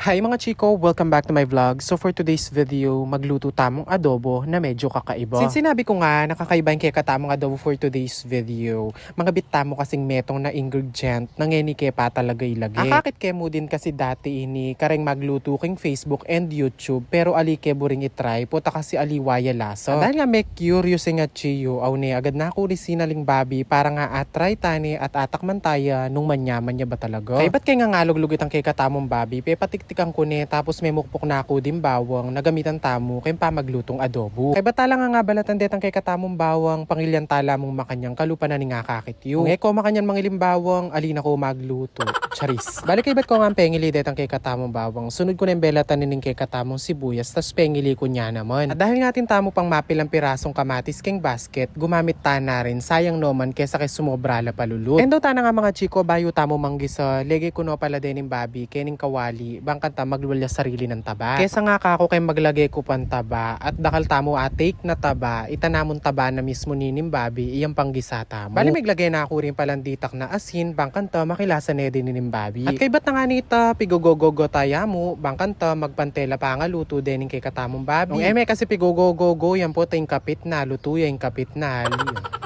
Hi mga chiko! Welcome back to my vlog. So for today's video, magluto tamong adobo na medyo kakaiba. Since sinabi ko nga, nakakaiba yung kaya tamong adobo for today's video, mga bitamo kasing metong na ingredient na ngeni kaya pa talaga ilagay. Akakit kaya mo din kasi dati ini, kareng magluto king Facebook and YouTube, pero ali kaya ring itry, puta kasi aliwaya laso. Dahil nga may curious nga chiyo, aw ne, agad na ako risinaling babi, para nga atry tani at atakman taya nung manyaman niya ba talaga. Kaya ba't kaya nga ngalog-lugit ang kaya katamong babi, tiktikang ko ne, tapos may mukpok na ako din bawang, nagamitan tamo, kaya pa maglutong adobo. Kaya batala nga balatan detang kay katamong bawang, pangilyan tala mong makanyang kalupa na ni nga kakit yu. Kung eko makanyan mangilim bawang, alina ko magluto. Charis. Balik kay bat ko nga pengili detang kay katamong bawang, sunod ko na yung belatan nining kay katamong sibuyas, tas pengili ko niya naman. At dahil nga tamo pang mapilang pirasong kamatis king basket, gumamit ta na rin, sayang noman kesa kay sumobra la palulut. And daw ta na nga mga chiko, bayo tamo manggisa, lege ko no pala din yung babi, kening kawali, kanta magwalya sarili ng taba. Kesa nga kako kay maglagay ko pan taba at dakal tamo take na taba, itanamon taba na mismo ninim babi, iyang panggisata mo. Bali maglagay na ako rin palang ditak na asin, bangkanta makilasa na din ninim babi. At kay bat na nga nita, pigogogogo taya mo, bangkanta magpantela pa nga luto din kay katamong babi. Nung eme kasi pigogogogo, yan po tayong kapit na, luto yung kapit na.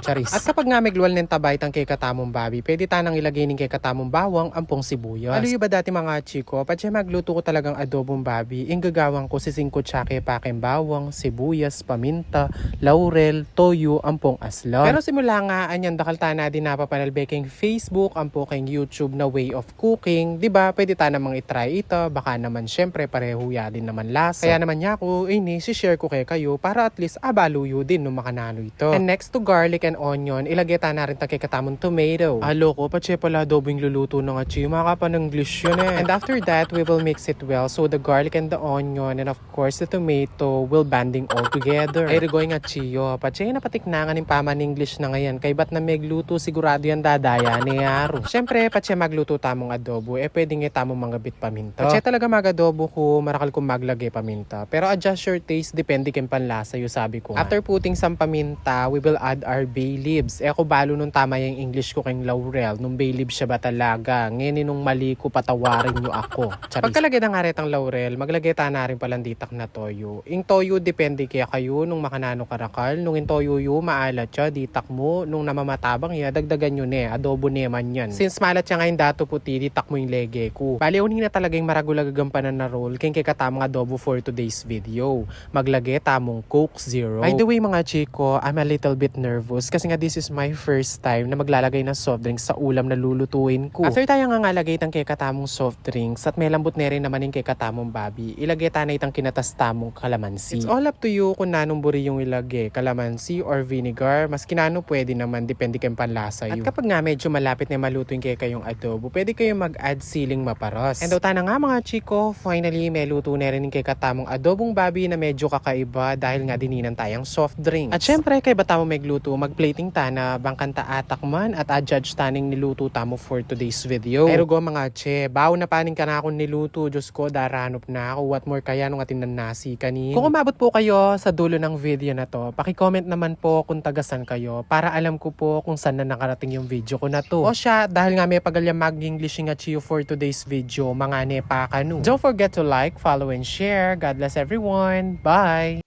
Charis. At kapag nga maglwal ng tabay tang kay katamong babi, pwede tanang ilagay ning kay katamong bawang, ampong sibuyas. Ano ba dati mga chiko, patse magluto ko talagang adobong babi, gagawang ko si 5 tsake paking bawang, sibuyas, paminta, laurel, toyo, ampong aslon. Pero simula nga, anyan dakal tana din napapanalbeking Facebook, ampo king YouTube na way of cooking, di ba? Pwede ta namang itry ito, baka naman syempre pareho ya din naman lasa. Kaya naman niya ako, si-share ko kayo para at least abaluyo din nung makanano ito. And next to garlic and onion, ilagay ta na rin ta kay katamong tomato. Alo ko, patse pala adobong luluto ng achi, makapananglish yun eh. And after that, we will mix it well. So the garlic and the onion and of course the tomato will banding all together. Ay rigoy nga chiyo. Patse na patiknangan ng paman English na ngayon. Kay ba't na megluto sigurado yan dadaya ni Aro. Siyempre patse magluto tamong adobo. Pwede nga tamong mga bit paminta. Patse talaga mag-adobo ko, marakal kong maglagay paminta. Pero adjust your taste, depende kang panlasa yung sabi ko. After putting some paminta, we will add our bay leaves. Ako balo nung tama yung English ko kayong laurel. Nung bay leaves siya ba talaga? Ngayon nung mali ko patawarin nyo ako. Pagkalagay ng aretang laurel, maglagay ta na rin palang ditak na toyo. Yung toyo depende kaya kayo nung makanano karakal. Nung yung toyo yu, maalat siya, ditak mo. Nung namamatabang ya, dagdagan nyo ne, adobo neman yan. Since maalat siya ngayon dato puti, ditak mo yung lege ko. Bali, uning na talagang maragulagagampanan na roll, kaya kaya katamang adobo for today's video. Maglagay tamong Coke Zero. By the way mga chiko, I'm a little bit nervous kasi nga this is my first time na maglalagay ng soft drinks sa ulam na lulutuin ko. After tayo nga ngalagay tang kaya katamong soft drinks at may lambot na rin naman yung kay katamong babi, ilagay tanay itang kinatastamong kalamansi. It's all up to you kung nanong buri yung ilagay, kalamansi or vinegar, mas kinano pwede naman, depende kayong panlasa yun. At kapag nga medyo malapit na maluto yung kayong adobo, pwede kayong mag-add siling maparos. And na nga mga chiko, finally may luto na rin yung kay katamong adobong babi na medyo kakaiba dahil nga dininan tayong soft drinks. At syempre kay batamo megluto, magplating ta na bangkanta atak man at adjudge taning niluto tamo for today's video. Pero go mga che, bawo na paning ka na akong niluto, Diyos ko, daranop na ako. What more kaya nung ating nanasi kanin. Kung umabot po kayo sa dulo ng video na to, paki-comment naman po kung tagasan kayo para alam ko po kung saan na nakarating yung video ko na to. O siya, dahil nga may pagalyang mag-English nga chiyo for today's video, mga nepa kanu. Don't forget to like, follow, and share. God bless everyone. Bye!